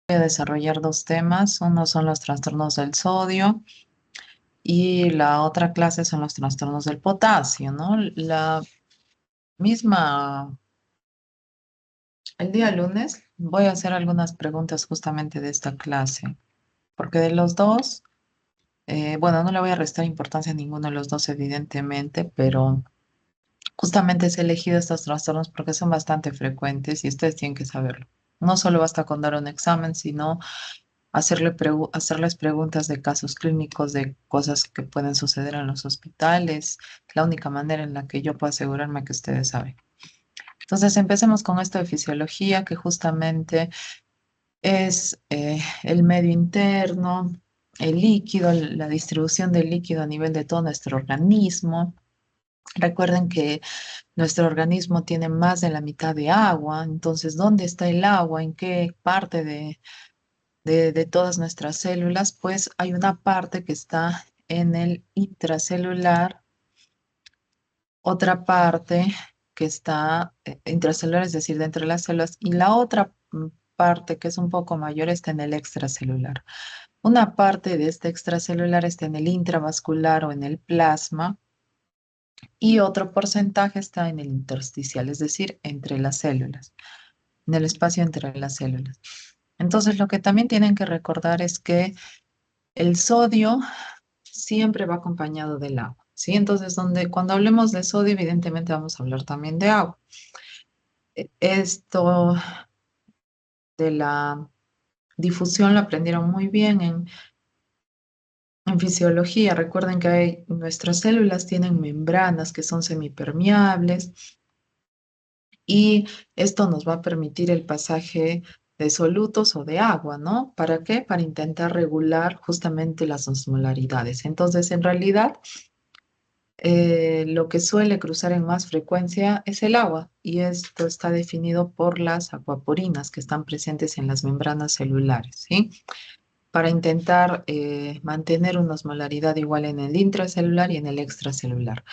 Voy a desarrollar dos temas. Uno son los trastornos del sodio y la otra clase son los trastornos del potasio, ¿no? Misma, el día lunes voy a hacer algunas preguntas justamente de esta clase, porque de los dos, bueno, no le voy a restar importancia a ninguno de los dos, evidentemente, pero justamente he elegido estos trastornos porque son bastante frecuentes y ustedes tienen que saberlo. No solo basta con dar un examen, sino hacerles preguntas de casos clínicos, de cosas que pueden suceder en los hospitales, la única manera en la que yo puedo asegurarme que ustedes saben. Entonces, empecemos con esto de fisiología, que justamente es el medio interno, el líquido, la distribución del líquido a nivel de todo nuestro organismo. Recuerden que nuestro organismo tiene más de la mitad de agua, entonces, ¿dónde está el agua? ¿En qué parte de todas nuestras células? Pues hay una parte que está en el intracelular, otra parte que está intracelular, es decir, dentro de las células, y la otra parte que es un poco mayor está en el extracelular. Una parte de este extracelular está en el intravascular o en el plasma y otro porcentaje está en el intersticial, es decir, entre las células, en el espacio entre las células. Entonces, lo que también tienen que recordar es que el sodio siempre va acompañado del agua, ¿sí? Entonces, cuando hablemos de sodio, evidentemente vamos a hablar también de agua. Esto de la difusión lo aprendieron muy bien en fisiología. Recuerden que nuestras células tienen membranas que son semipermeables y esto nos va a permitir el pasaje de solutos o de agua, ¿no? ¿Para qué? Para intentar regular justamente las osmolaridades. Entonces, en realidad, lo que suele cruzar en más frecuencia es el agua y esto está definido por las acuaporinas que están presentes en las membranas celulares, ¿sí? Para intentar mantener una osmolaridad igual en el intracelular y en el extracelular.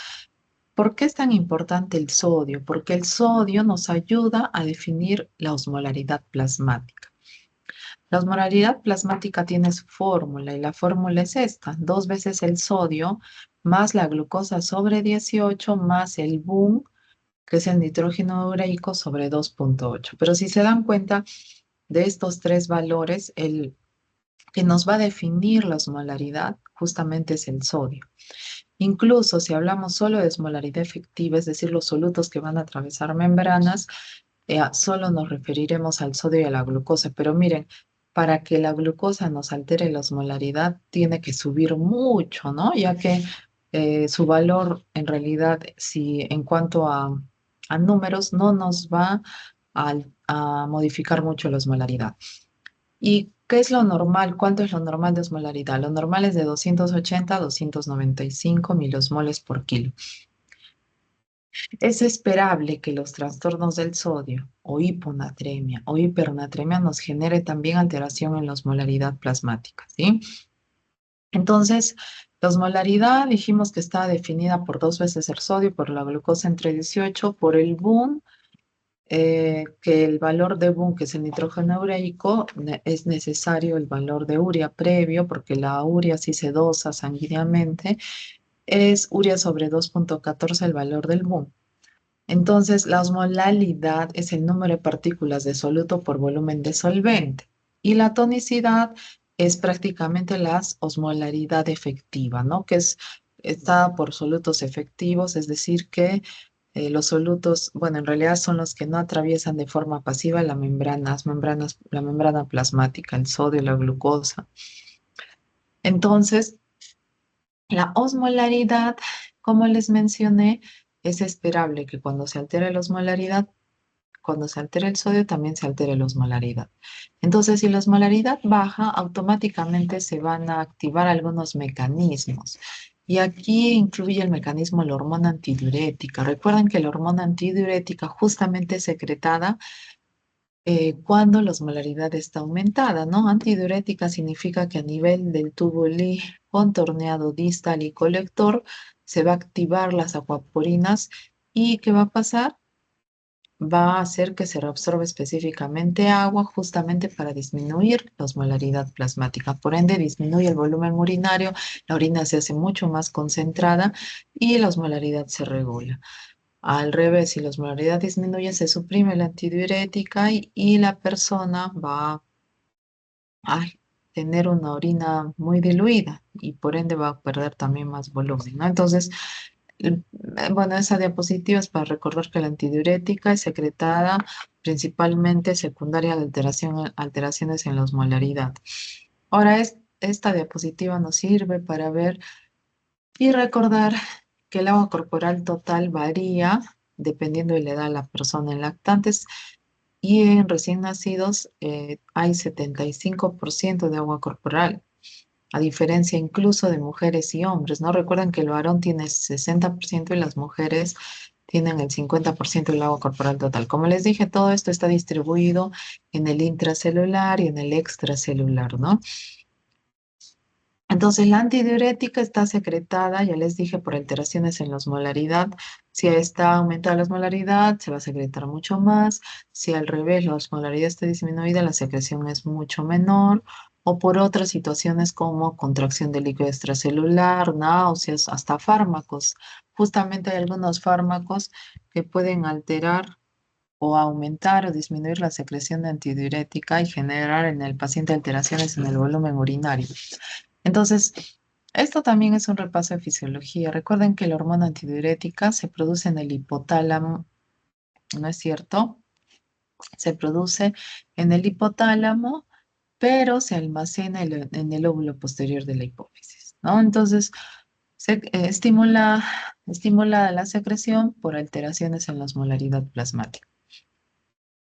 ¿Por qué es tan importante el sodio? Porque el sodio nos ayuda a definir la osmolaridad plasmática. La osmolaridad plasmática tiene su fórmula y la fórmula es esta: dos veces el sodio más la glucosa sobre 18 más el boom, que es el nitrógeno ureico, sobre 2,8. Pero si se dan cuenta de estos tres valores, el que nos va a definir la osmolaridad justamente es el sodio. Incluso si hablamos solo de osmolaridad efectiva, es decir, los solutos que van a atravesar membranas, solo nos referiremos al sodio y a la glucosa. Pero miren, para que la glucosa nos altere la osmolaridad, tiene que subir mucho, ¿no? Ya que su valor, en realidad, si en cuanto a números, no nos va a modificar mucho la osmolaridad. ¿Y qué es lo normal? ¿Cuánto es lo normal de osmolaridad? Lo normal es de 280 a 295 milosmoles por kilo. Es esperable que los trastornos del sodio o hiponatremia o hipernatremia nos genere también alteración en la osmolaridad plasmática, ¿sí? Entonces, la osmolaridad dijimos que está definida por dos veces el sodio, por la glucosa entre 18, por el boom, que el valor de boom, que es el nitrógeno ureico, es necesario el valor de urea previo, porque la urea si se dosa sanguíneamente, es urea sobre 2,14 el valor del boom. Entonces, la osmolalidad es el número de partículas de soluto por volumen de solvente y la tonicidad es prácticamente la osmolaridad efectiva, ¿no? Está por solutos efectivos, es decir, que los solutos, bueno, en realidad son los que no atraviesan de forma pasiva la membrana plasmática, el sodio, la glucosa. Entonces, la osmolaridad, como les mencioné, es esperable que cuando se altere la osmolaridad, cuando se altera el sodio, también se altere la osmolaridad. Entonces, si la osmolaridad baja, automáticamente se van a activar algunos mecanismos. Y aquí incluye el mecanismo de la hormona antidiurética. Recuerden que la hormona antidiurética justamente es secretada cuando la osmolaridad está aumentada, ¿no? Antidiurética significa que a nivel del tubo contorneado distal y colector se va a activar las acuaporinas. ¿Y qué va a pasar? va a hacer que se reabsorba específicamente agua justamente para disminuir la osmolaridad plasmática. Por ende, disminuye el volumen urinario, la orina se hace mucho más concentrada y la osmolaridad se regula. Al revés, si la osmolaridad disminuye, se suprime la antidiurética y la persona va a tener una orina muy diluida y por ende va a perder también más volumen, ¿no? Entonces, bueno, esa diapositiva es para recordar que la antidiurética es secretada principalmente secundaria a la alteraciones en la osmolaridad. Ahora, esta diapositiva nos sirve para ver y recordar que el agua corporal total varía dependiendo de la edad de la persona. En lactantes y en recién nacidos hay 75% de agua corporal, a diferencia incluso de mujeres y hombres, ¿no? Recuerden que el varón tiene 60% y las mujeres tienen el 50% del agua corporal total. Como les dije, todo esto está distribuido en el intracelular y en el extracelular, ¿no? Entonces, la antidiurética está secretada, ya les dije, por alteraciones en la osmolaridad. Si está aumentada la osmolaridad, se va a secretar mucho más. Si al revés la osmolaridad está disminuida, la secreción es mucho menor. O por otras situaciones como contracción del líquido extracelular, náuseas, hasta fármacos. Justamente hay algunos fármacos que pueden alterar o aumentar o disminuir la secreción de antidiurética y generar en el paciente alteraciones en el volumen urinario. Entonces, esto también es un repaso de fisiología. Recuerden que la hormona antidiurética se produce en el hipotálamo, ¿no es cierto? Se produce en el hipotálamo, pero se almacena en el óvulo posterior de la hipófisis, ¿no? Entonces, se estimula la secreción por alteraciones en la osmolaridad plasmática.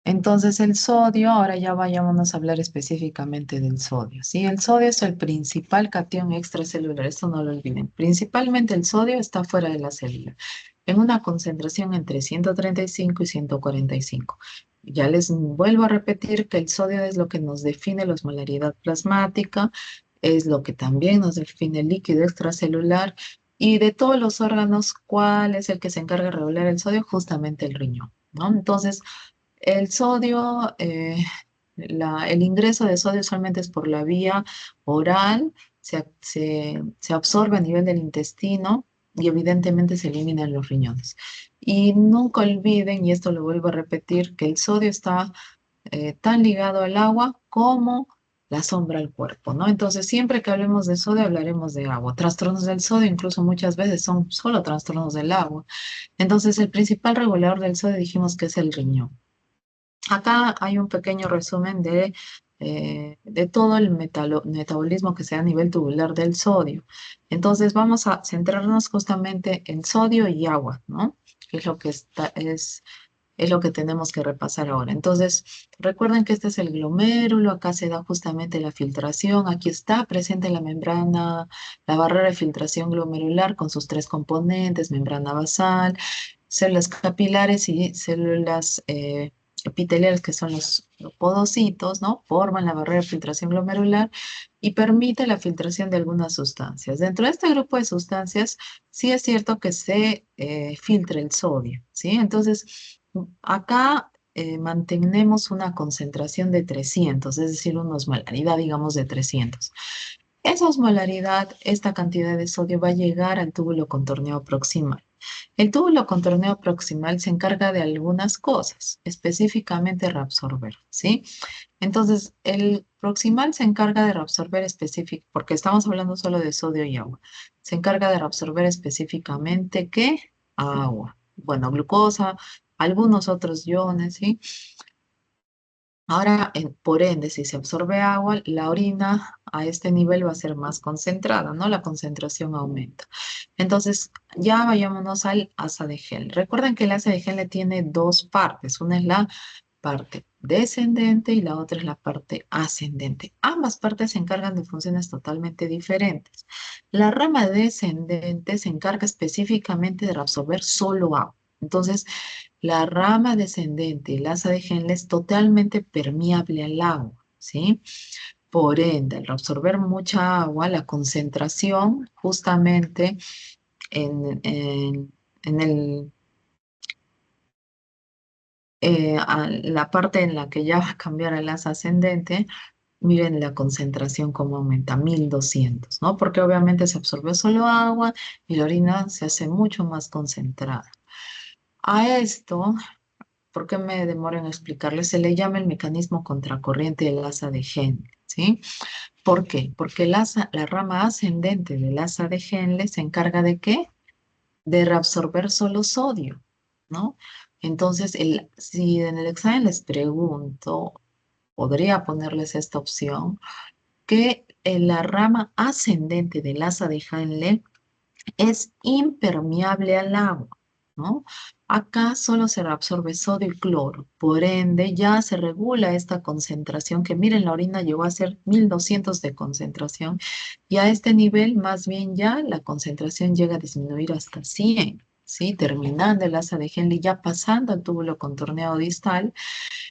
Entonces el sodio, ahora ya vayámonos a hablar específicamente del sodio, ¿sí? El sodio es el principal cation extracelular, esto no lo olviden. Principalmente el sodio está fuera de la célula, en una concentración entre 135 y 145. Ya les vuelvo a repetir que el sodio es lo que nos define la osmolaridad plasmática, es lo que también nos define el líquido extracelular y de todos los órganos, ¿cuál es el que se encarga de regular el sodio? Justamente el riñón, ¿no? Entonces, el sodio, el ingreso de sodio solamente es por la vía oral, se absorbe a nivel del intestino y evidentemente se elimina en los riñones. Y nunca olviden, y esto lo vuelvo a repetir, que el sodio está tan ligado al agua como la sombra al cuerpo, ¿no? Entonces, siempre que hablemos de sodio, hablaremos de agua. Trastornos del sodio, incluso muchas veces son solo trastornos del agua. Entonces, el principal regulador del sodio dijimos que es el riñón. Acá hay un pequeño resumen de todo el metabolismo que se da a nivel tubular del sodio. Entonces vamos a centrarnos justamente en sodio y agua, ¿no? Que es lo que es lo que tenemos que repasar ahora. Entonces, recuerden que este es el glomérulo, acá se da justamente la filtración, aquí está presente la membrana, la barrera de filtración glomerular con sus tres componentes, membrana basal, células capilares y células epiteliales, que son los podocitos, ¿no? Forman la barrera de filtración glomerular y permite la filtración de algunas sustancias. Dentro de este grupo de sustancias, sí es cierto que se filtra el sodio, ¿sí? Entonces, acá mantenemos una concentración de 300, es decir, una osmolaridad, digamos, de 300. Esa osmolaridad, esta cantidad de sodio va a llegar al túbulo contorneo proximal. El túbulo contorneo proximal se encarga de algunas cosas, específicamente reabsorber, ¿sí? Entonces, el proximal se encarga de reabsorber específico, porque estamos hablando solo de sodio y agua. Se encarga de reabsorber específicamente ¿qué? Agua. Bueno, glucosa, algunos otros iones, ¿sí? Ahora, por ende, si se absorbe agua, la orina a este nivel va a ser más concentrada, ¿no? La concentración aumenta. Entonces, ya vayámonos al asa de gel. Recuerden que el asa de gel tiene dos partes. Una es la parte descendente y la otra es la parte ascendente. Ambas partes se encargan de funciones totalmente diferentes. La rama descendente se encarga específicamente de absorber solo agua. Entonces, la rama descendente, el asa de Henle, es totalmente permeable al agua, ¿sí? Por ende, al absorber mucha agua, la concentración justamente en el A la parte en la que ya va a cambiar el asa ascendente, miren la concentración cómo aumenta, 1200, ¿no? Porque obviamente se absorbe solo agua y la orina se hace mucho más concentrada. A esto, ¿por qué me demoro en explicarles? Se le llama el mecanismo contracorriente del asa de Henle, ¿sí? ¿Por qué? Porque la rama ascendente del asa de Henle se encarga de ¿qué? De reabsorber solo sodio, ¿no? Entonces, si en el examen les pregunto, podría ponerles esta opción, que la rama ascendente del asa de Henle es impermeable al agua, ¿no? Acá solo se reabsorbe sodio y cloro, por ende ya se regula esta concentración que miren, la orina llegó a ser 1200 de concentración y a este nivel más bien ya la concentración llega a disminuir hasta 100. ¿Sí? Terminando el asa de Henle, ya pasando al túbulo contorneado distal.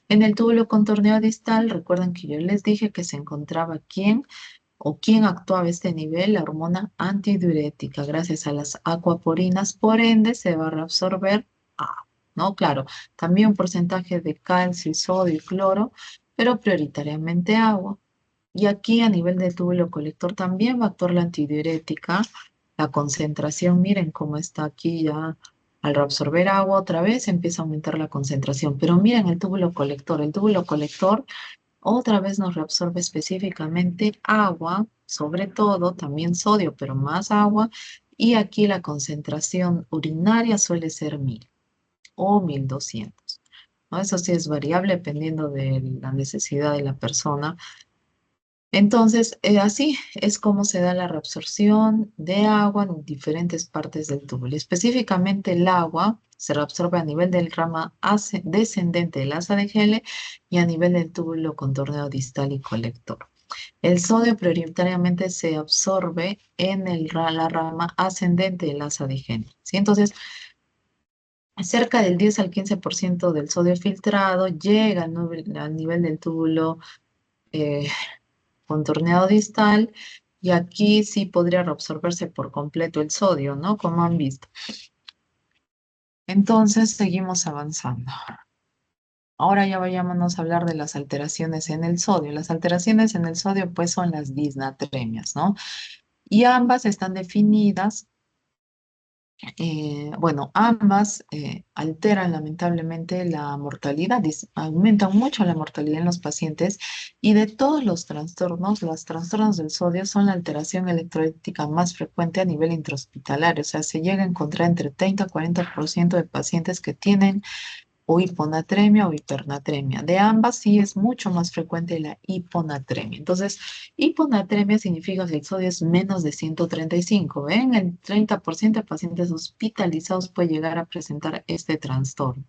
En el túbulo contorneado distal, recuerden que yo les dije que se encontraba quién o quién actuaba a este nivel, la hormona antidiurética, gracias a las acuaporinas, por ende se va a reabsorber agua, ¿no? Claro, también un porcentaje de calcio, sodio y cloro, pero prioritariamente agua. Y aquí a nivel del túbulo colector también va a actuar la antidiurética, la concentración, miren cómo está aquí ya. Al reabsorber agua otra vez empieza a aumentar la concentración, pero miren el túbulo colector otra vez nos reabsorbe específicamente agua, sobre todo también sodio, pero más agua. Y aquí la concentración urinaria suele ser 1000 o 1200, ¿no? Eso sí es variable dependiendo de la necesidad de la persona. Entonces, así es como se da la reabsorción de agua en diferentes partes del túbulo. Y específicamente el agua se reabsorbe a nivel del rama descendente del asa de Henle y a nivel del túbulo contorneo distal y colector. El sodio prioritariamente se absorbe en la rama ascendente del asa de Henle, ¿sí? Entonces, cerca del 10 al 15% del sodio filtrado llega al nivel del túbulo eh, contorneado distal y aquí sí podría reabsorberse por completo el sodio, ¿no? Como han visto. Entonces, seguimos avanzando. Ahora ya vayámonos a hablar de las alteraciones en el sodio. Las alteraciones en el sodio, pues, son las disnatremias, ¿no? Y ambas están definidas, bueno, ambas alteran lamentablemente la mortalidad, aumentan mucho la mortalidad en los pacientes y de todos los trastornos del sodio son la alteración electrolítica más frecuente a nivel intrahospitalario, o sea, se llega a encontrar entre 30 y 40% de pacientes que tienen o hiponatremia o hipernatremia. De ambas sí es mucho más frecuente la hiponatremia. Entonces, hiponatremia significa que el sodio es menos de 135. ¿Ven? El 30% de pacientes hospitalizados puede llegar a presentar este trastorno.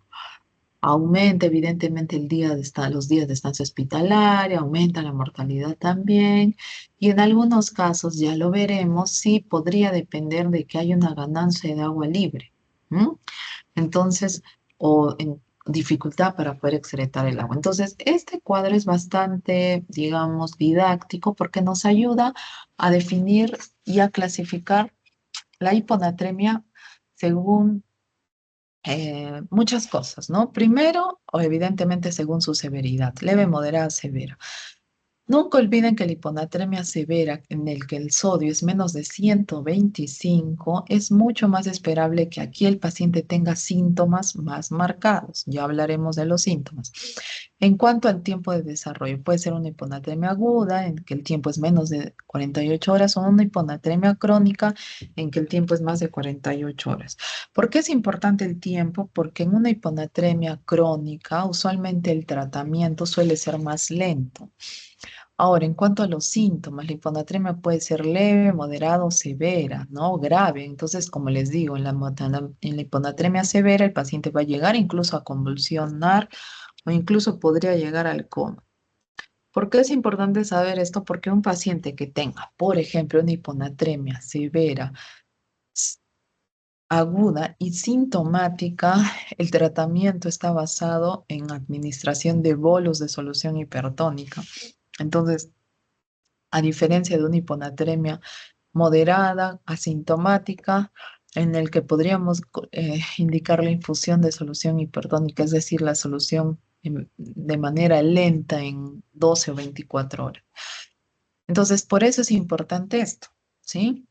Aumenta evidentemente los días de estancia hospitalaria, aumenta la mortalidad también y en algunos casos, ya lo veremos, sí podría depender de que haya una ganancia de agua libre. ¿M? Entonces, o en dificultad para poder excretar el agua. Entonces, este cuadro es bastante, digamos, didáctico porque nos ayuda a definir y a clasificar la hiponatremia según muchas cosas, ¿no? Primero, o evidentemente según su severidad, leve, moderada, severa. Nunca olviden que la hiponatremia severa, en el que el sodio es menos de 125, es mucho más esperable que aquí el paciente tenga síntomas más marcados. Ya hablaremos de los síntomas. En cuanto al tiempo de desarrollo, puede ser una hiponatremia aguda, en que el tiempo es menos de 48 horas, o una hiponatremia crónica, en que el tiempo es más de 48 horas. ¿Por qué es importante el tiempo? Porque en una hiponatremia crónica, usualmente el tratamiento suele ser más lento. Ahora, en cuanto a los síntomas, la hiponatremia puede ser leve, moderada o severa, ¿no? Grave. Entonces, como les digo, en la hiponatremia severa, el paciente va a llegar incluso a convulsionar o incluso podría llegar al coma. ¿Por qué es importante saber esto? Porque un paciente que tenga, por ejemplo, una hiponatremia severa, s- aguda y sintomática, el tratamiento está basado en administración de bolos de solución hipertónica. Entonces, a diferencia de una hiponatremia moderada, asintomática, en el que podríamos indicar la infusión de solución hipertónica, es decir, la solución de manera lenta en 12 o 24 horas. Entonces, por eso es importante esto, ¿sí?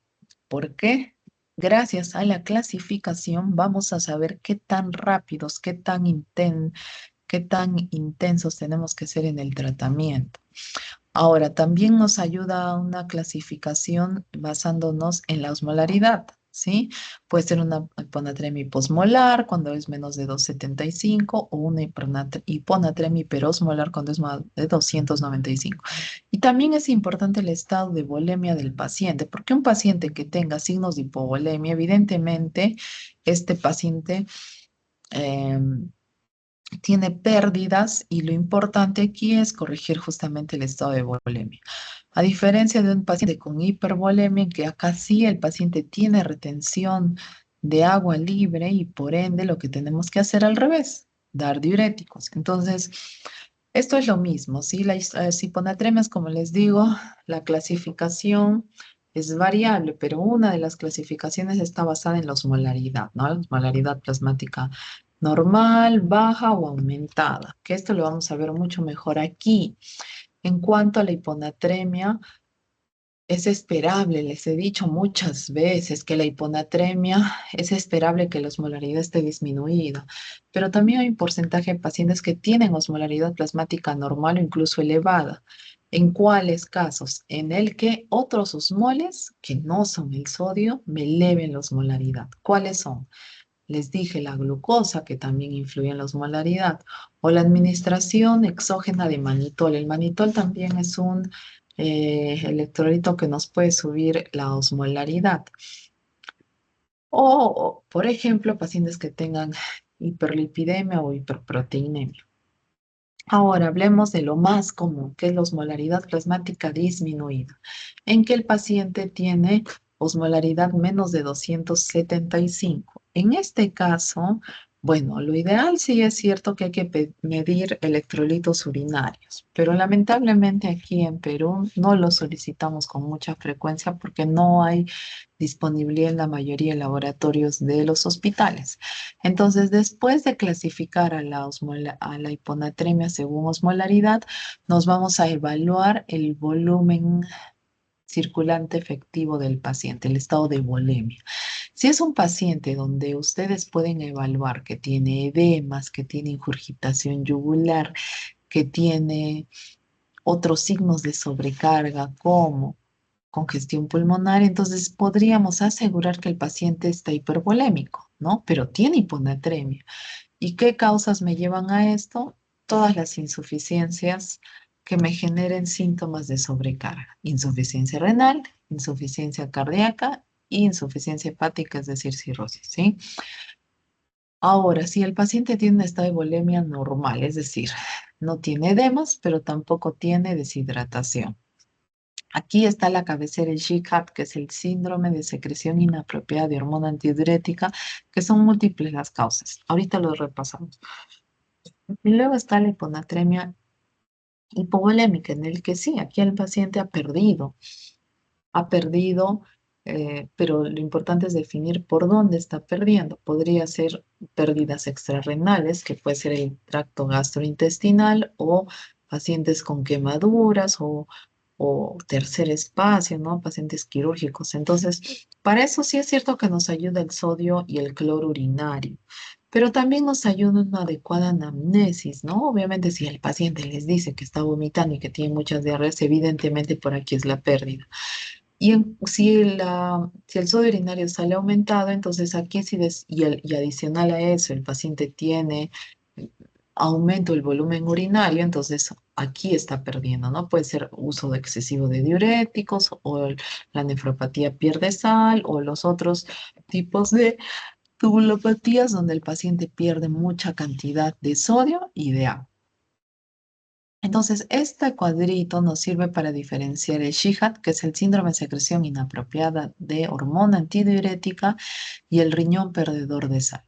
Porque gracias a la clasificación vamos a saber qué tan rápidos, qué tan intensos tenemos que ser en el tratamiento. Ahora, también nos ayuda una clasificación basándonos en la osmolaridad, ¿sí? Puede ser una hiponatremia hiposmolar cuando es menos de 275 o una hiponatremia hiperosmolar cuando es más de 295. Y también es importante el estado de volemia del paciente, porque un paciente que tenga signos de hipovolemia, evidentemente, este paciente em, tiene pérdidas y lo importante aquí es corregir justamente el estado de volemia. A diferencia de un paciente con hipervolemia, en que acá sí el paciente tiene retención de agua libre y por ende lo que tenemos que hacer al revés, dar diuréticos. Entonces, esto es lo mismo, ¿sí? Las hiponatremias, como les digo, la clasificación es variable, pero una de las clasificaciones está basada en la osmolaridad, ¿no? La osmolaridad plasmática normal, baja o aumentada, que esto lo vamos a ver mucho mejor aquí. En cuanto a la hiponatremia, es esperable, les he dicho muchas veces que la hiponatremia es esperable que la osmolaridad esté disminuida, pero también hay un porcentaje de pacientes que tienen osmolaridad plasmática normal o incluso elevada. ¿En cuáles casos? En el que otros osmoles, que no son el sodio, me eleven la osmolaridad. ¿Cuáles son? Les dije la glucosa, que también influye en la osmolaridad, o la administración exógena de manitol. El manitol también es un electrolito que nos puede subir la osmolaridad. O, por ejemplo, pacientes que tengan hiperlipidemia o hiperproteinemia. Ahora hablemos de lo más común, que es la osmolaridad plasmática disminuida, en que el paciente tiene osmolaridad menos de 275. En este caso, bueno, lo ideal sí es cierto que hay que medir electrolitos urinarios, pero lamentablemente aquí en Perú no lo solicitamos con mucha frecuencia porque no hay disponibilidad en la mayoría de laboratorios de los hospitales. Entonces, después de clasificar a a la hiponatremia según osmolaridad, nos vamos a evaluar el volumen circulante efectivo del paciente, el estado de volemia. Si es un paciente donde ustedes pueden evaluar que tiene edemas, que tiene ingurgitación yugular, que tiene otros signos de sobrecarga como congestión pulmonar, entonces podríamos asegurar que el paciente está hipervolémico, ¿no? Pero tiene hiponatremia. ¿Y qué causas me llevan a esto? Todas las insuficiencias que me generen síntomas de sobrecarga. Insuficiencia renal, insuficiencia cardíaca e insuficiencia hepática, es decir, cirrosis, ¿sí? Ahora, si el paciente tiene un estado de volemia normal, es decir, no tiene edemas, pero tampoco tiene deshidratación. Aquí está la cabecera, el GCAP, que es el síndrome de secreción inapropiada de hormona antidiurética, que son múltiples las causas. Ahorita lo repasamos. Y luego está la hiponatremia hipovolémica, en el que sí, aquí el paciente ha perdido, pero lo importante es definir por dónde está perdiendo. Podría ser pérdidas extrarrenales, que puede ser el tracto gastrointestinal, o pacientes con quemaduras o tercer espacio, ¿no? Pacientes quirúrgicos. Entonces, para eso sí es cierto que nos ayuda el sodio y el cloro urinario, pero también nos ayuda una adecuada anamnesis, ¿no? Obviamente, si el paciente les dice que está vomitando y que tiene muchas diarreas, evidentemente por aquí es la pérdida. Y si el sodio urinario sale aumentado, entonces aquí sí, y adicional a eso, el paciente tiene aumento del volumen urinario, entonces aquí está perdiendo, ¿no? Puede ser uso excesivo de diuréticos o la nefropatía pierde sal o los otros tipos de tubulopatías donde el paciente pierde mucha cantidad de sodio y de agua. Entonces, este cuadrito nos sirve para diferenciar el SHIHAT, que es el síndrome de secreción inapropiada de hormona antidiurética, y el riñón perdedor de sal.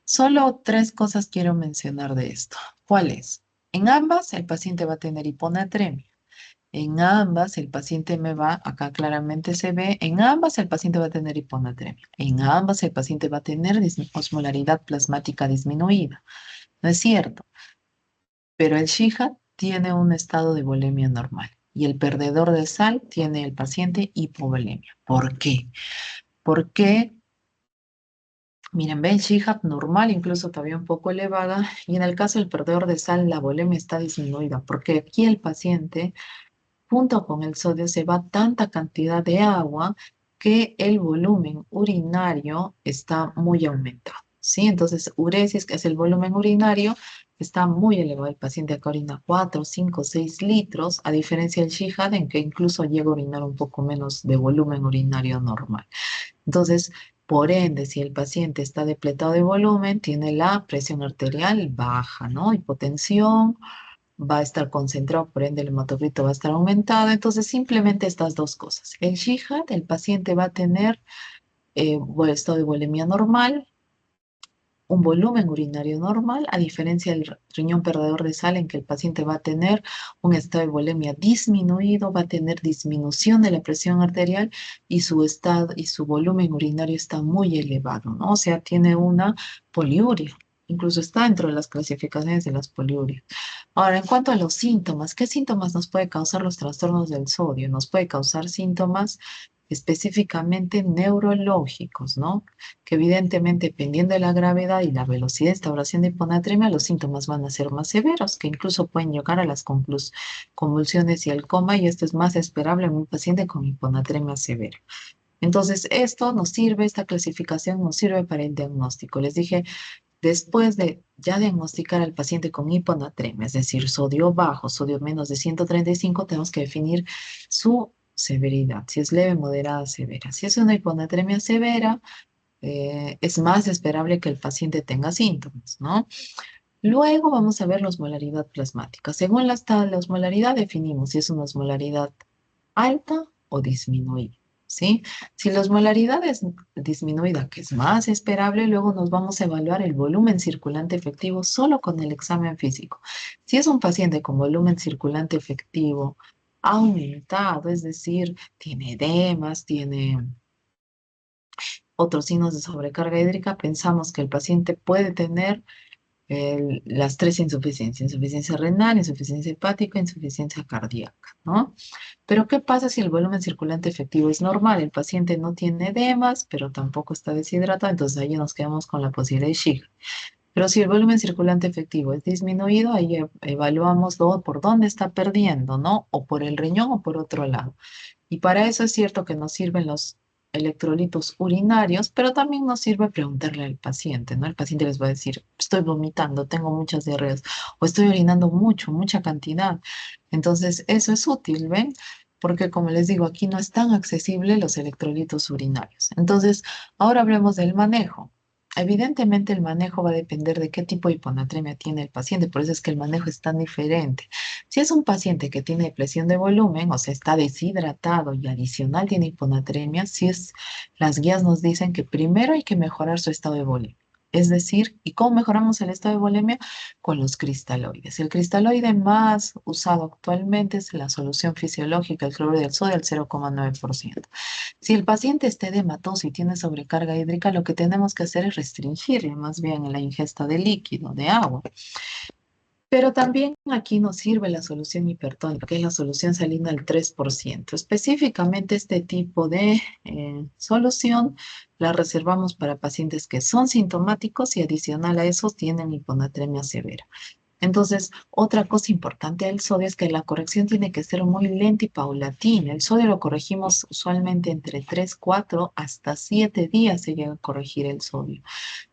Solo tres cosas quiero mencionar de esto. ¿Cuál es? En ambas, el paciente va a tener hiponatremia. En ambas el paciente acá claramente se ve, en ambas el paciente va a tener hiponatremia. En ambas el paciente va a tener osmolaridad plasmática disminuida. ¿No es cierto? Pero el SHIHA tiene un estado de volemia normal y el perdedor de sal tiene el paciente hipovolemia. ¿Por qué? Porque, miren, ven SHIHA normal, incluso todavía un poco elevada, y en el caso del perdedor de sal, la volemia está disminuida, porque aquí el paciente, junto con el sodio, se va tanta cantidad de agua que el volumen urinario está muy aumentado. ¿Sí? Entonces, uresis, que es el volumen urinario, está muy elevado. El paciente acá orina 4, 5, 6 litros, a diferencia del Shihad, en que incluso llega a orinar un poco menos de volumen urinario normal. Entonces, por ende, si el paciente está depletado de volumen, tiene la presión arterial baja, ¿no? Hipotensión, va a estar concentrado, por ende el hematocrito va a estar aumentado. Entonces, simplemente estas dos cosas. El Shihad, el paciente va a tener estado de volemia normal, un volumen urinario normal, a diferencia del riñón perdedor de sal en que el paciente va a tener un estado de volemia disminuido, va a tener disminución de la presión arterial y su estado y su volumen urinario está muy elevado, ¿no? O sea, tiene una poliuria. Incluso está dentro de las clasificaciones de las poliurias. Ahora, en cuanto a los síntomas, ¿qué síntomas nos puede causar los trastornos del sodio? Nos puede causar síntomas específicamente neurológicos, ¿no? Que evidentemente, dependiendo de la gravedad y la velocidad de instauración de hiponatremia, los síntomas van a ser más severos, que incluso pueden llegar a las convulsiones y el coma, y esto es más esperable en un paciente con hiponatremia severa. Entonces, esto nos sirve, esta clasificación nos sirve para el diagnóstico. Les dije, después de ya diagnosticar al paciente con hiponatremia, es decir, sodio bajo, sodio menos de 135, tenemos que definir su severidad, si es leve, moderada, severa. Si es una hiponatremia severa, es más esperable que el paciente tenga síntomas, ¿no? Luego vamos a ver la osmolaridad plasmática. Según la osmolaridad definimos si es una osmolaridad alta o disminuida, ¿sí? Si la osmolaridad es disminuida, que es más esperable, luego nos vamos a evaluar el volumen circulante efectivo solo con el examen físico. Si es un paciente con volumen circulante efectivo aumentado, es decir, tiene edemas, tiene otros signos de sobrecarga hídrica, pensamos que el paciente puede tener las tres insuficiencias: insuficiencia renal, insuficiencia hepática, insuficiencia cardíaca, ¿no? Pero ¿qué pasa si el volumen circulante efectivo es normal? El paciente no tiene edemas, pero tampoco está deshidratado, entonces ahí nos quedamos con la posibilidad de SHIG. Pero si el volumen circulante efectivo es disminuido, ahí evaluamos por dónde está perdiendo, ¿no? O por el riñón o por otro lado. Y para eso es cierto que nos sirven los electrolitos urinarios, pero también nos sirve preguntarle al paciente, ¿no? El paciente les va a decir, estoy vomitando, tengo muchas diarreas, o estoy orinando mucho, mucha cantidad. Entonces, eso es útil, ¿ven? Porque como les digo, aquí no es tan accesible los electrolitos urinarios. Entonces, ahora hablemos del manejo. Evidentemente el manejo va a depender de qué tipo de hiponatremia tiene el paciente, por eso es que el manejo es tan diferente. Si es un paciente que tiene depresión de volumen, o sea, está deshidratado y adicional tiene hiponatremia, las guías nos dicen que primero hay que mejorar su estado de volemia. Es decir, ¿y cómo mejoramos el estado de volemia? Con los cristaloides. El cristaloide más usado actualmente es la solución fisiológica, el cloruro del sodio al 0,9%. Si el paciente está edematoso y tiene sobrecarga hídrica, lo que tenemos que hacer es restringirle más bien la ingesta de líquido, de agua. Pero también aquí nos sirve la solución hipertónica, que es la solución salina al 3%. Específicamente este tipo de solución la reservamos para pacientes que son sintomáticos y adicional a eso tienen hiponatremia severa. Entonces, otra cosa importante del sodio es que la corrección tiene que ser muy lenta y paulatina. El sodio lo corregimos usualmente entre 3, 4 hasta 7 días se llega a corregir el sodio.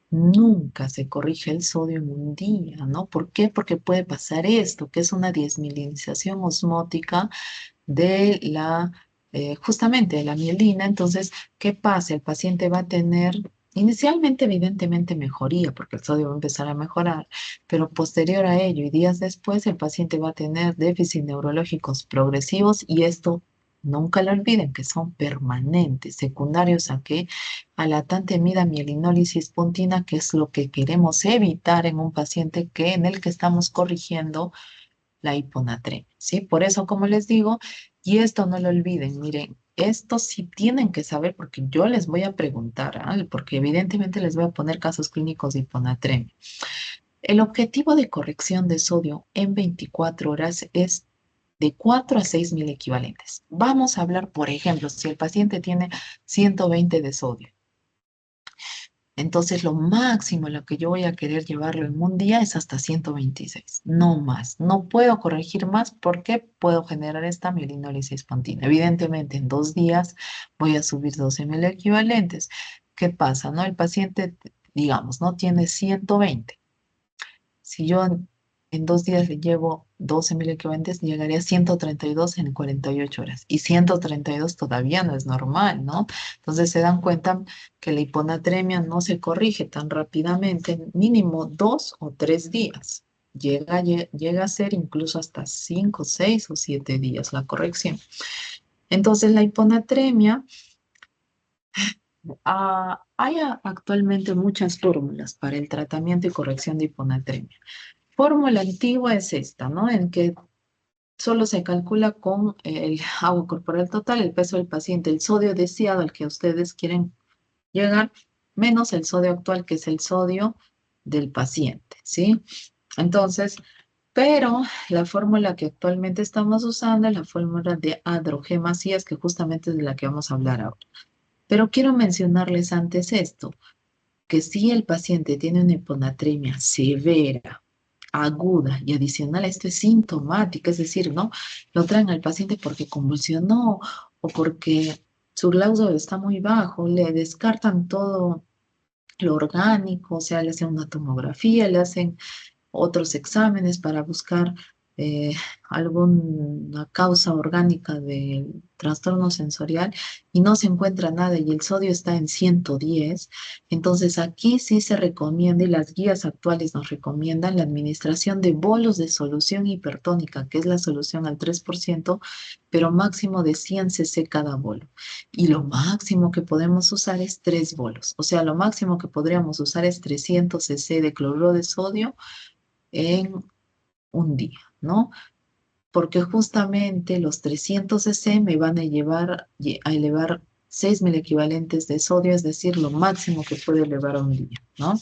Nunca se corrige el sodio en un día, ¿no? ¿Por qué? Porque puede pasar esto, que es una desmielinización osmótica de justamente de la mielina. Entonces, ¿qué pasa? El paciente va a tener inicialmente, evidentemente, mejoría, porque el sodio va a empezar a mejorar, pero posterior a ello y días después, el paciente va a tener déficits neurológicos progresivos y esto, nunca lo olviden, que son permanentes, secundarios a qué, a la tan temida mielinólisis pontina, que es lo que queremos evitar en un paciente en el que estamos corrigiendo la hiponatremia, ¿sí? Por eso, como les digo, y esto no lo olviden, miren, esto sí tienen que saber porque yo les voy a preguntar, ¿ah? Porque evidentemente les voy a poner casos clínicos de hiponatremia. El objetivo de corrección de sodio en 24 horas es de 4 a 6 mil equivalentes. Vamos a hablar, por ejemplo, si el paciente tiene 120 de sodio, entonces lo máximo en lo que yo voy a querer llevarlo en un día es hasta 126, no más. No puedo corregir más porque puedo generar esta mielinólisis espontánea. Evidentemente, en 2 días voy a subir 12 mil equivalentes. ¿Qué pasa, no? El paciente, digamos, no tiene 120. Si yo en 2 días le llevo 12 mil equivalentes, llegaría a 132 en 48 horas. Y 132 todavía no es normal, ¿no? Entonces se dan cuenta que la hiponatremia no se corrige tan rápidamente, en mínimo 2 o 3 días. Llega a ser incluso hasta 5, 6 o 7 días la corrección. Entonces la hiponatremia, hay actualmente muchas fórmulas para el tratamiento y corrección de hiponatremia. Fórmula antigua es esta, ¿no? En que solo se calcula con el agua corporal total, el peso del paciente, el sodio deseado al que ustedes quieren llegar, menos el sodio actual, que es el sodio del paciente, ¿sí? Entonces, pero la fórmula que actualmente estamos usando es la fórmula de Adrogemasías, que justamente es de la que vamos a hablar ahora. Pero quiero mencionarles antes esto, que si el paciente tiene una hiponatremia severa, aguda y adicional a esto es sintomática, es decir, ¿no? Lo traen al paciente porque convulsionó o porque su glauco está muy bajo, le descartan todo lo orgánico, o sea, le hacen una tomografía, le hacen otros exámenes para buscar eh, alguna causa orgánica del trastorno sensorial y no se encuentra nada y el sodio está en 110, entonces aquí sí se recomienda y las guías actuales nos recomiendan la administración de bolos de solución hipertónica, que es la solución al 3%, pero máximo de 100 cc cada bolo. Y lo máximo que podemos usar es 3 bolos, o sea, lo máximo que podríamos usar es 300 cc de cloruro de sodio en un día, ¿no? Porque justamente los 300 cc me van a llevar a elevar 6.000 equivalentes de sodio, es decir, lo máximo que puede elevar a un día, ¿no?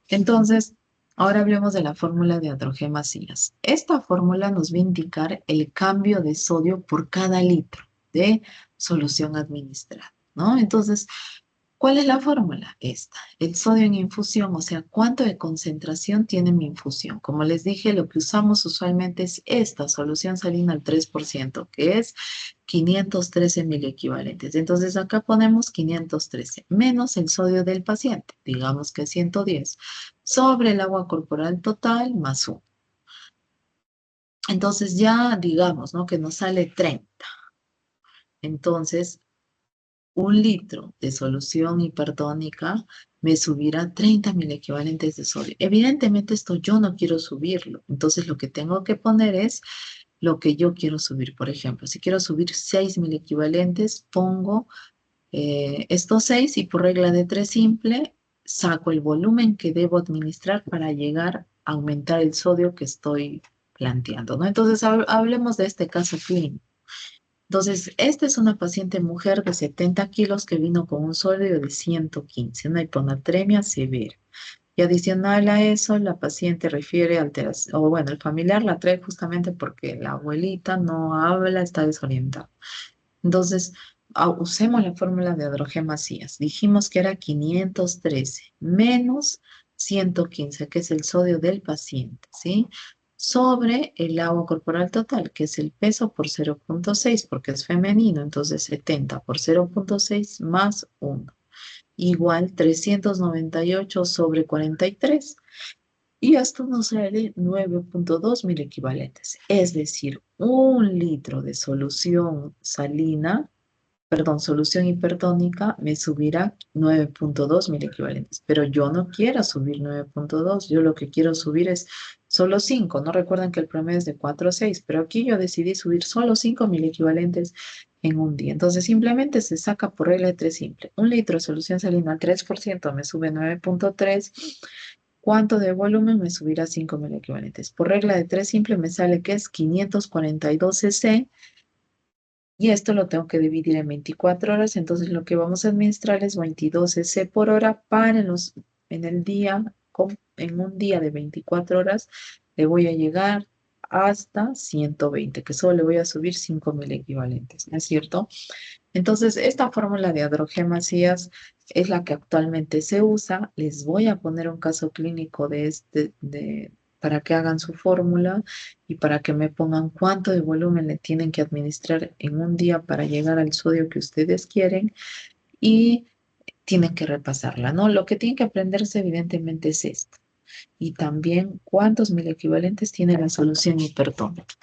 Entonces, ahora hablemos de la fórmula de Adrogemasías. Esta fórmula nos va a indicar el cambio de sodio por cada litro de solución administrada, ¿no? Entonces, ¿cuál es la fórmula? Esta, el sodio en infusión, o sea, cuánto de concentración tiene mi infusión. Como les dije, lo que usamos usualmente es esta solución salina al 3%, que es 513 mil equivalentes. Entonces acá ponemos 513 menos el sodio del paciente, digamos que 110, sobre el agua corporal total más 1. Entonces ya digamos, ¿no? Que nos sale 30. Entonces 1 litro de solución hipertónica me subirá 30.000 equivalentes de sodio. Evidentemente esto yo no quiero subirlo, entonces lo que tengo que poner es lo que yo quiero subir. Por ejemplo, si quiero subir 6.000 equivalentes, pongo estos 6 y por regla de 3 simple, saco el volumen que debo administrar para llegar a aumentar el sodio que estoy planteando, ¿no? Entonces hablemos de este caso clínico. Entonces, esta es una paciente mujer de 70 kilos que vino con un sodio de 115, una hiponatremia severa. Y adicional a eso, la paciente refiere alteración, o bueno, el familiar la trae justamente porque la abuelita no habla, está desorientada. Entonces, usemos la fórmula de Adrogemasías. Dijimos que era 513 menos 115, que es el sodio del paciente, ¿sí? Sobre el agua corporal total, que es el peso por 0,6, porque es femenino, entonces 70 por 0,6 más 1, igual 398 sobre 43. Y esto nos sale 9,2 mil equivalentes. Es decir, 1 litro de solución salina, perdón, solución hipertónica me subirá 9,2 mil equivalentes, pero yo no quiero subir 9,2, yo lo que quiero subir es solo 5, no recuerdan que el promedio es de 4 a 6, pero aquí yo decidí subir solo 5.000 equivalentes en un día, entonces simplemente se saca por regla de 3 simple, 1 litro de solución salina al 3% me sube 9,3, ¿Cuánto de volumen me subirá 5.000 equivalentes? Por regla de 3 simple me sale que es 542 cc y esto lo tengo que dividir en 24 horas. Entonces lo que vamos a administrar es 22 cc por hora para en el día, en un día de 24 horas, le voy a llegar hasta 120, que solo le voy a subir 5.000 equivalentes, ¿no es cierto? Entonces, esta fórmula de Adrogemasías es la que actualmente se usa. Les voy a poner un caso clínico para que hagan su fórmula y para que me pongan cuánto de volumen le tienen que administrar en un día para llegar al sodio que ustedes quieren y tienen que repasarla, ¿no? Lo que tienen que aprenderse evidentemente es esto. Y también cuántos mil equivalentes tiene la solución hipertónica.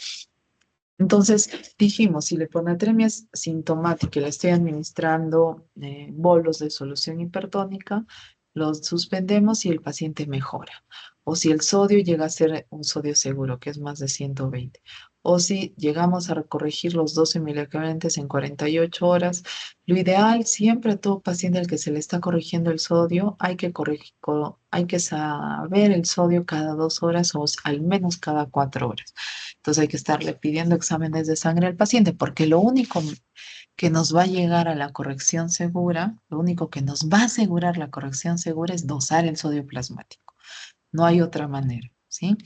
Entonces dijimos, si la hiponatremia es sintomática y le estoy administrando bolos de solución hipertónica, los suspendemos y el paciente mejora. O si el sodio llega a ser un sodio seguro, que es más de 120. O si llegamos a corregir los 12 miliequivalentes en 48 horas, lo ideal siempre a todo paciente al que se le está corrigiendo el sodio, hay que saber el sodio cada 2 horas o al menos cada 4 horas. Entonces hay que estarle pidiendo exámenes de sangre al paciente, porque lo único que nos va a llegar a la corrección segura, lo único que nos va a asegurar la corrección segura es dosar el sodio plasmático. No hay otra manera, ¿sí?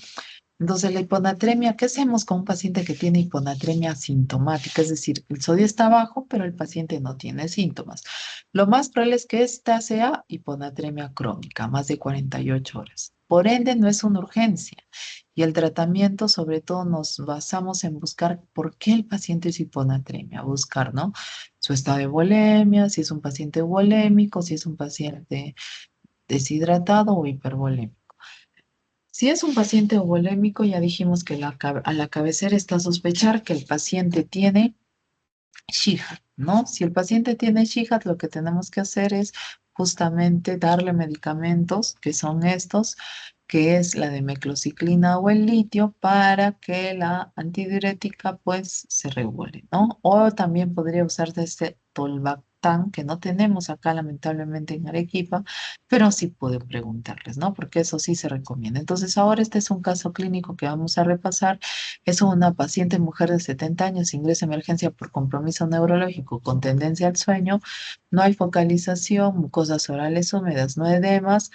Entonces, la hiponatremia, ¿qué hacemos con un paciente que tiene hiponatremia asintomática? Es decir, el sodio está bajo, pero el paciente no tiene síntomas. Lo más probable es que esta sea hiponatremia crónica, más de 48 horas. Por ende, no es una urgencia. Y el tratamiento, sobre todo, nos basamos en buscar por qué el paciente es hiponatremia, buscar, ¿no? Su estado de bulimia, si es un paciente bulémico, si es un paciente deshidratado o hipervolémico. Si es un paciente bulémico, ya dijimos que a la cabecera está sospechar que el paciente tiene SHIHAT, ¿no? Si el paciente tiene SHIHAT, lo que tenemos que hacer es justamente darle medicamentos, que son estos, que es la de meclociclina o el litio, para que la antidiurética pues se regule, ¿no? O también podría usarse este tolvaptan, que no tenemos acá lamentablemente en Arequipa, pero sí puedo preguntarles, ¿no? Porque eso sí se recomienda. Entonces ahora este es un caso clínico que vamos a repasar. Es una paciente mujer de 70 años, ingresa a emergencia por compromiso neurológico con tendencia al sueño, no hay focalización, mucosas orales húmedas, no edemas,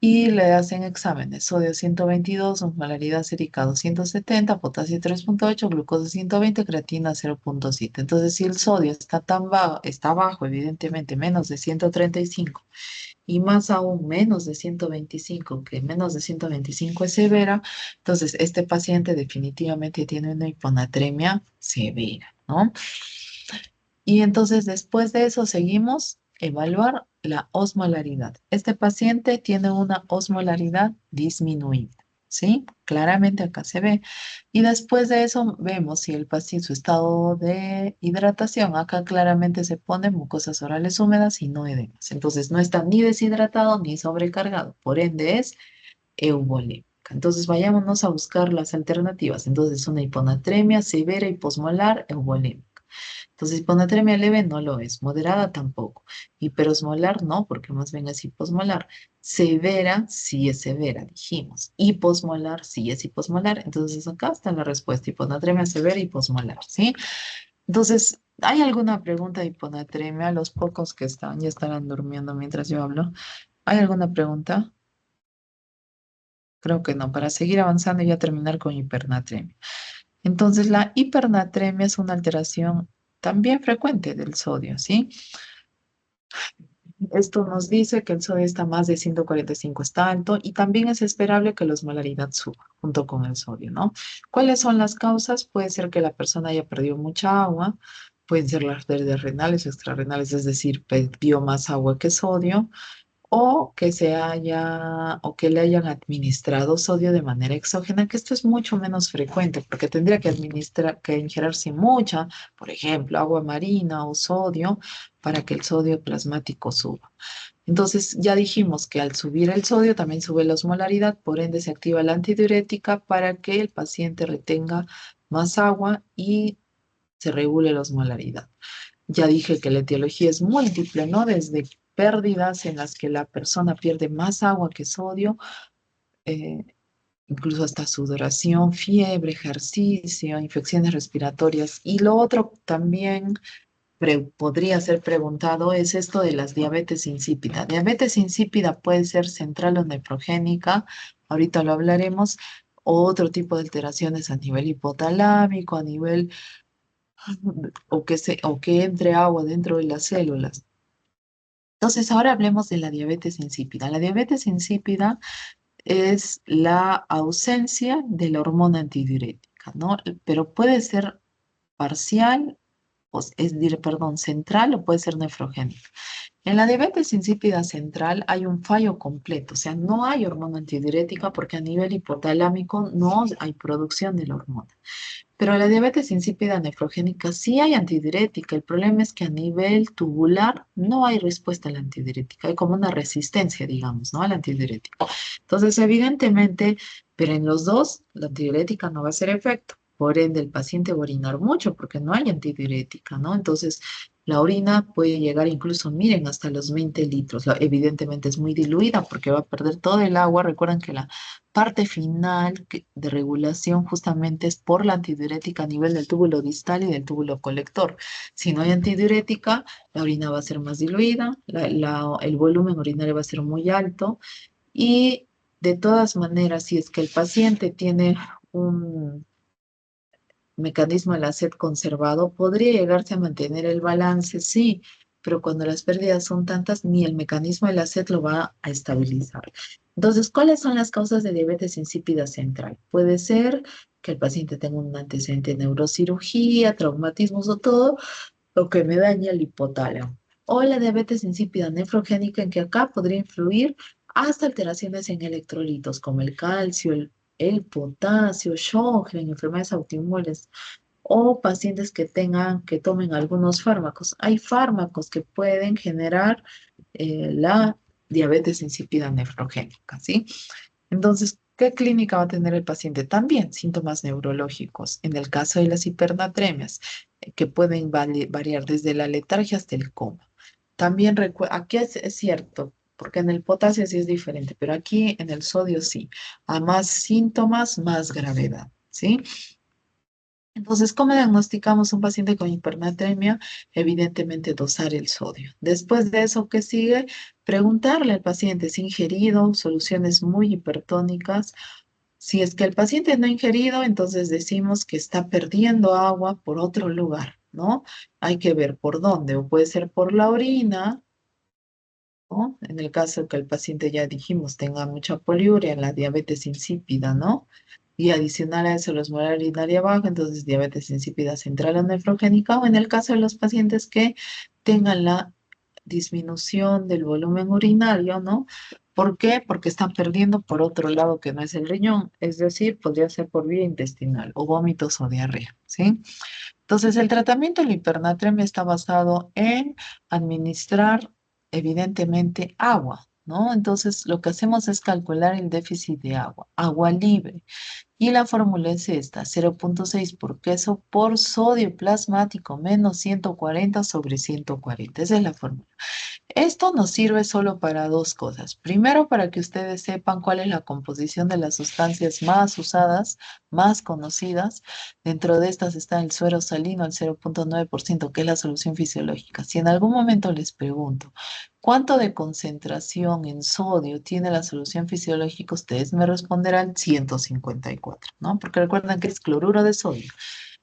y le hacen exámenes, sodio 122, osmolaridad sérica 270, potasio 3,8, glucosa 120, creatina 0,7. Entonces, si el sodio está tan bajo, está bajo, evidentemente menos de 135 y más aún menos de 125, que menos de 125 es severa, entonces este paciente definitivamente tiene una hiponatremia severa, ¿no? Y entonces después de eso seguimos evaluar la osmolaridad. Este paciente tiene una osmolaridad disminuida, ¿sí? Claramente acá se ve. Y después de eso vemos si el paciente, su estado de hidratación, acá claramente se pone mucosas orales húmedas y no edemas. Entonces no está ni deshidratado ni sobrecargado, por ende es eubolémica. Entonces vayámonos a buscar las alternativas. Entonces una hiponatremia severa y posmolar eubolémica. Entonces, hiponatremia leve no lo es, moderada tampoco. Hiperosmolar no, porque más bien es hiposmolar. Severa sí es severa, dijimos. Hiposmolar sí es hiposmolar. Entonces, acá está la respuesta, hiponatremia severa y hiposmolar, ¿sí? Entonces, ¿hay alguna pregunta de hiponatremia? Los pocos que están ya estarán durmiendo mientras yo hablo. ¿Hay alguna pregunta? Creo que no. Para seguir avanzando y ya terminar con hipernatremia. Entonces, la hipernatremia es una alteración también frecuente del sodio, ¿sí? Esto nos dice que el sodio está más de 145, está alto y también es esperable que la osmolaridad suba junto con el sodio, ¿no? ¿Cuáles son las causas? Puede ser que la persona haya perdido mucha agua, pueden ser las pérdidas renales o extrarrenales, es decir, perdió más agua que sodio, o que le hayan administrado sodio de manera exógena, que esto es mucho menos frecuente, porque tendría que ingerirse mucha, por ejemplo, agua marina o sodio, para que el sodio plasmático suba. Entonces, ya dijimos que al subir el sodio también sube la osmolaridad, por ende se activa la antidiurética para que el paciente retenga más agua y se regule la osmolaridad. Ya dije que la etiología es múltiple, ¿no? Desde pérdidas en las que la persona pierde más agua que sodio, eh, incluso hasta sudoración, fiebre, ejercicio, infecciones respiratorias. Y lo otro también podría ser preguntado es esto de las diabetes insípida. Diabetes insípida puede ser central o nefrogénica, ahorita lo hablaremos, o otro tipo de alteraciones a nivel hipotalámico, a nivel, o que entre agua dentro de las células. Entonces, ahora hablemos de la diabetes insípida. La diabetes insípida es la ausencia de la hormona antidiurética, ¿no? Pero puede ser parcial, perdón, central o puede ser nefrogénica. En la diabetes insípida central hay un fallo completo, o sea, no hay hormona antidiurética porque a nivel hipotalámico no hay producción de la hormona. Pero la diabetes insípida nefrogénica sí hay antidiurética. El problema es que a nivel tubular no hay respuesta a la antidiurética. Hay como una resistencia, digamos, ¿no? A la antidiurética. Entonces, evidentemente, pero en los dos, la antidiurética no va a hacer efecto. Por ende, el paciente va a orinar mucho porque no hay antidiurética, ¿no? Entonces, la orina puede llegar incluso, miren, hasta los 20 litros. Evidentemente es muy diluida porque va a perder todo el agua. Recuerden que la parte final de regulación justamente es por la antidiurética a nivel del túbulo distal y del túbulo colector. Si no hay antidiurética, la orina va a ser más diluida, el volumen urinario va a ser muy alto y de todas maneras, si es que el paciente tiene un mecanismo de la sed conservado, podría llegarse a mantener el balance, sí, pero cuando las pérdidas son tantas, ni el mecanismo de la sed lo va a estabilizar. Entonces, ¿cuáles son las causas de diabetes insípida central? Puede ser que el paciente tenga un antecedente de neurocirugía, traumatismos o todo, lo que me daña el hipotálamo. O la diabetes insípida nefrogénica, en que acá podría influir hasta alteraciones en electrolitos como el calcio, el potasio, Sjögren, enfermedades autoinmunes o pacientes que tengan, que tomen algunos fármacos. Hay fármacos que pueden generar la diabetes insípida nefrogénica, ¿sí? Entonces, ¿qué clínica va a tener el paciente? También síntomas neurológicos. En el caso de las hipernatremias, que pueden variar desde la letargia hasta el coma. También aquí es cierto, porque en el potasio sí es diferente, pero aquí en el sodio sí. A más síntomas, más gravedad, ¿sí? Entonces, ¿cómo diagnosticamos un paciente con hipernatremia? Evidentemente, dosar el sodio. Después de eso, ¿qué sigue? Preguntarle al paciente si ha ingerido soluciones muy hipertónicas. Si es que el paciente no ha ingerido, entonces decimos que está perdiendo agua por otro lugar, ¿no? Hay que ver por dónde, o puede ser por la orina, ¿no? En el caso de que el paciente, ya dijimos, tenga mucha poliuria, la diabetes insípida, ¿no? Y adicional a eso, la osmolar urinaria baja, entonces diabetes insípida central o nefrogénica, o en el caso de los pacientes que tengan la disminución del volumen urinario, ¿no? ¿Por qué? Porque están perdiendo por otro lado que no es el riñón, es decir, podría ser por vía intestinal o vómitos o diarrea, ¿sí? Entonces, el tratamiento de la hipernatremia está basado en administrar, evidentemente, agua, ¿no? Entonces, lo que hacemos es calcular el déficit de agua, agua libre. Y la fórmula es esta, 0,6 por queso por sodio plasmático menos 140 sobre 140. Esa es la fórmula. Esto nos sirve solo para dos cosas. Primero, para que ustedes sepan cuál es la composición de las sustancias más usadas, más conocidas. Dentro de estas está el suero salino, el 0,9%, que es la solución fisiológica. Si en algún momento les pregunto, ¿cuánto de concentración en sodio tiene la solución fisiológica? Ustedes me responderán 154, ¿no? Porque recuerden que es cloruro de sodio.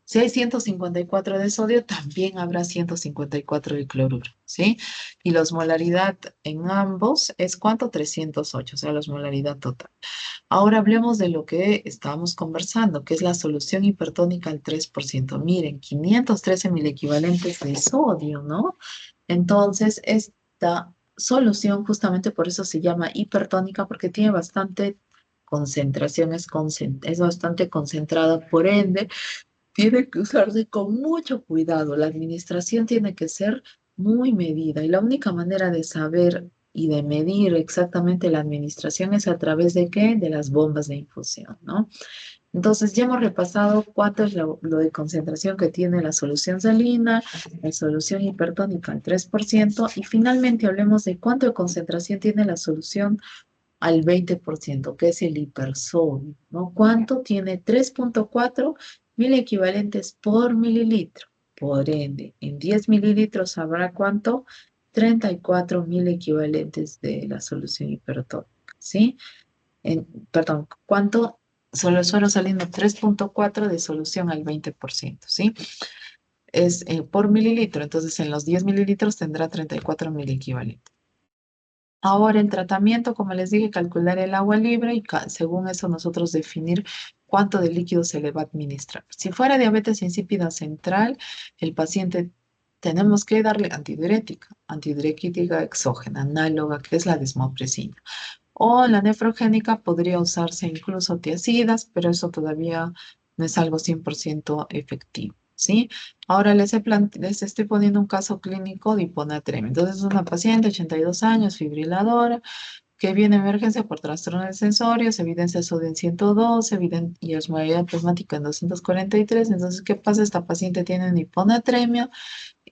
Si hay 154 de sodio, también habrá 154 de cloruro, ¿sí? Y la osmolaridad en ambos es ¿cuánto? 308, o sea, la osmolaridad total. Ahora hablemos de lo que estábamos conversando, que es la solución hipertónica al 3%. Miren, 513 mil equivalentes de sodio, ¿no? Entonces, esta solución, justamente por eso se llama hipertónica, porque tiene bastante concentración, es bastante concentrada, por ende, tiene que usarse con mucho cuidado. La administración tiene que ser muy medida y la única manera de saber y de medir exactamente la administración es a través de qué? De las bombas de infusión, ¿no? Entonces ya hemos repasado cuánto es lo de concentración que tiene la solución salina, la solución hipertónica al 3% y finalmente hablemos de cuánto de concentración tiene la solución al 20%, que es el hipersodio, ¿no? ¿Cuánto tiene? 3,4 mil equivalentes por mililitro. Por ende, en 10 mililitros habrá ¿cuánto? 34.000 equivalentes de la solución hipertónica, ¿sí? Perdón, ¿cuánto? Solo saliendo 3,4 de solución al 20%, ¿sí? Es por mililitro, entonces en los 10 mililitros tendrá 34.000 equivalentes. Ahora el tratamiento, como les dije, calcular el agua libre y según eso nosotros definir cuánto de líquido se le va a administrar. Si fuera diabetes insípida central, el paciente tenemos que darle antidiurética exógena, análoga, que es la desmopresina. O la nefrogénica podría usarse incluso tiazidas, pero eso todavía no es algo 100% efectivo, ¿sí? Ahora les estoy poniendo un caso clínico de hiponatremia. Entonces, es una paciente, 82 años, fibriladora, que viene a emergencia por trastornos sensorios, evidencia de sodio en 112, y osmolaridad plasmática en 243. Entonces, ¿qué pasa? Esta paciente tiene una hiponatremia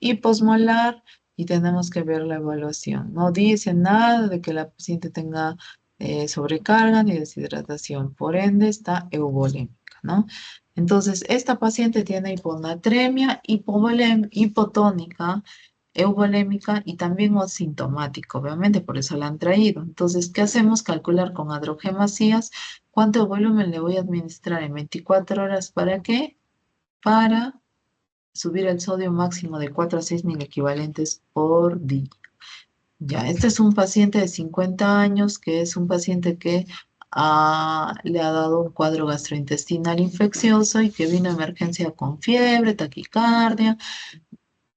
hiposmolar y tenemos que ver la evaluación. No dice nada de que la paciente tenga sobrecarga ni deshidratación, por ende está euvolémica, ¿no? Entonces, esta paciente tiene hiponatremia, hipotónica, euvolémica y también asintomático, obviamente, por eso la han traído. Entonces, ¿qué hacemos? Calcular con adrogemasías cuánto volumen le voy a administrar en 24 horas. ¿Para qué? Para subir el sodio máximo de 4 a 6 mil equivalentes por día. Ya, este es un paciente de 50 años, que es un paciente que le ha dado un cuadro gastrointestinal infeccioso y que vino a emergencia con fiebre, taquicardia,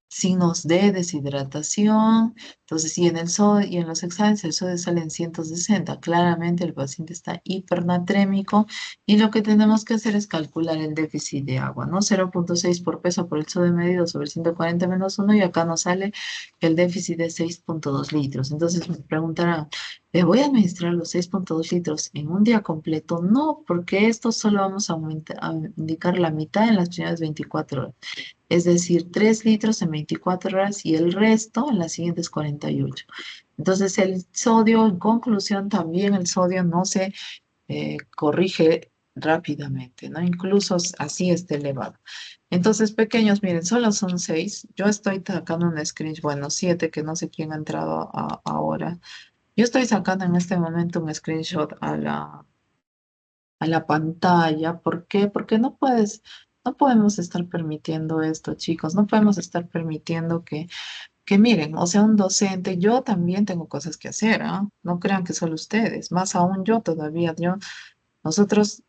signos de deshidratación. Entonces, y en los exámenes el sodio sale en 160. Claramente el paciente está hipernatrémico y lo que tenemos que hacer es calcular el déficit de agua, ¿no? 0,6 por peso por el sodio medido sobre 140 menos 1 y acá nos sale que el déficit de 6,2 litros. Entonces me preguntarán, ¿le voy a administrar los 6,2 litros en un día completo? No, porque esto solo vamos a indicar la mitad en las primeras 24 horas, es decir, 3 litros en 24 horas y el resto en las siguientes 48. Entonces, el sodio, en conclusión, también el sodio no se corrige rápidamente, ¿no? Incluso así está elevado. Entonces, pequeños, miren, solo son 6. Yo estoy sacando un screenshot, bueno, 7, que no sé quién ha entrado ahora. Yo estoy sacando en este momento un screenshot a la pantalla. ¿Por qué? Porque no podemos estar permitiendo esto, chicos. No podemos estar permitiendo que miren, o sea, un docente, yo también tengo cosas que hacer, ¿ah? No crean que solo ustedes, más aún yo todavía, nosotros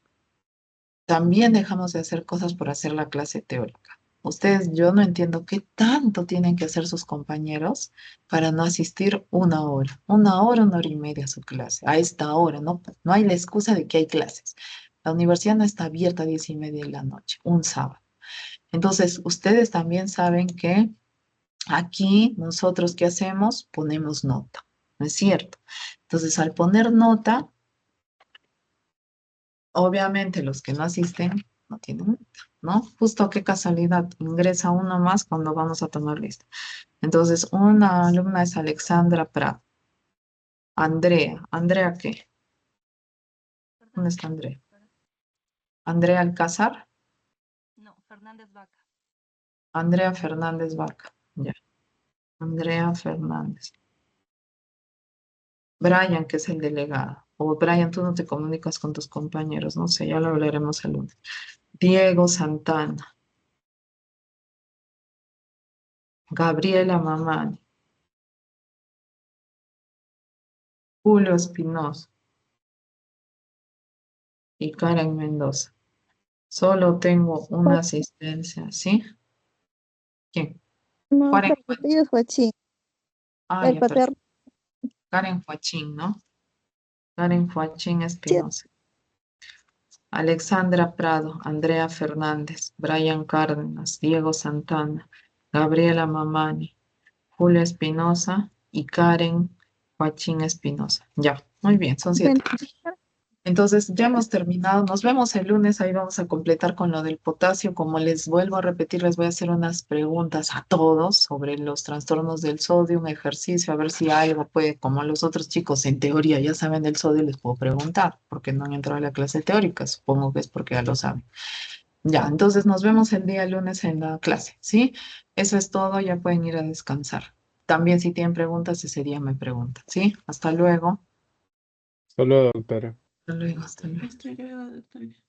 también dejamos de hacer cosas por hacer la clase teórica. Ustedes, yo no entiendo qué tanto tienen que hacer sus compañeros para no asistir una hora y media a su clase, a esta hora, ¿no? No hay la excusa de que hay clases. La universidad no está abierta a 10:30 de la noche, un sábado. Entonces, ustedes también saben que aquí nosotros, ¿qué hacemos? Ponemos nota, ¿no es cierto? Entonces, al poner nota, obviamente los que no asisten no tienen nota, ¿no? Justo qué casualidad, ingresa uno más cuando vamos a tomar lista. Entonces, una alumna es Alexandra Prat. Andrea, ¿Andrea qué? ¿Dónde Fernández. está Andrea? Andrea Alcázar, No, Fernández Vaca. Andrea Fernández Vaca, ya. Andrea Fernández. Brian, que es el delegado. O Brian, tú no te comunicas con tus compañeros, no sé, ya lo hablaremos el lunes. Diego Santana, Gabriela Mamani, Julio Espinosa y Karen Mendoza. Solo tengo una asistencia, ¿sí? ¿Quién? No, Karen, pero el apellido es Huachín. El ya, perfecto. paterno. Karen Joachín, ¿no? Karen Joachín Sí, Espinosa. Alexandra Prado, Andrea Fernández, Brian Cárdenas, Diego Santana, Gabriela Mamani, Julia Espinosa y Karen Joachín Espinosa. Ya, muy bien, son 7. Entonces, ya hemos terminado. Nos vemos el lunes. Ahí vamos a completar con lo del potasio. Como les vuelvo a repetir, les voy a hacer unas preguntas a todos sobre los trastornos del sodio, un ejercicio, a ver si algo puede, como los otros chicos en teoría ya saben del sodio, les puedo preguntar, porque no han entrado a la clase teórica. Supongo que es porque ya lo saben. Ya, entonces nos vemos el día lunes en la clase, ¿sí? Eso es todo. Ya pueden ir a descansar. También si tienen preguntas, ese día me preguntan, ¿sí? Hasta luego. Solo, doctora. Hasta luego, hasta luego. Hasta luego, doctora.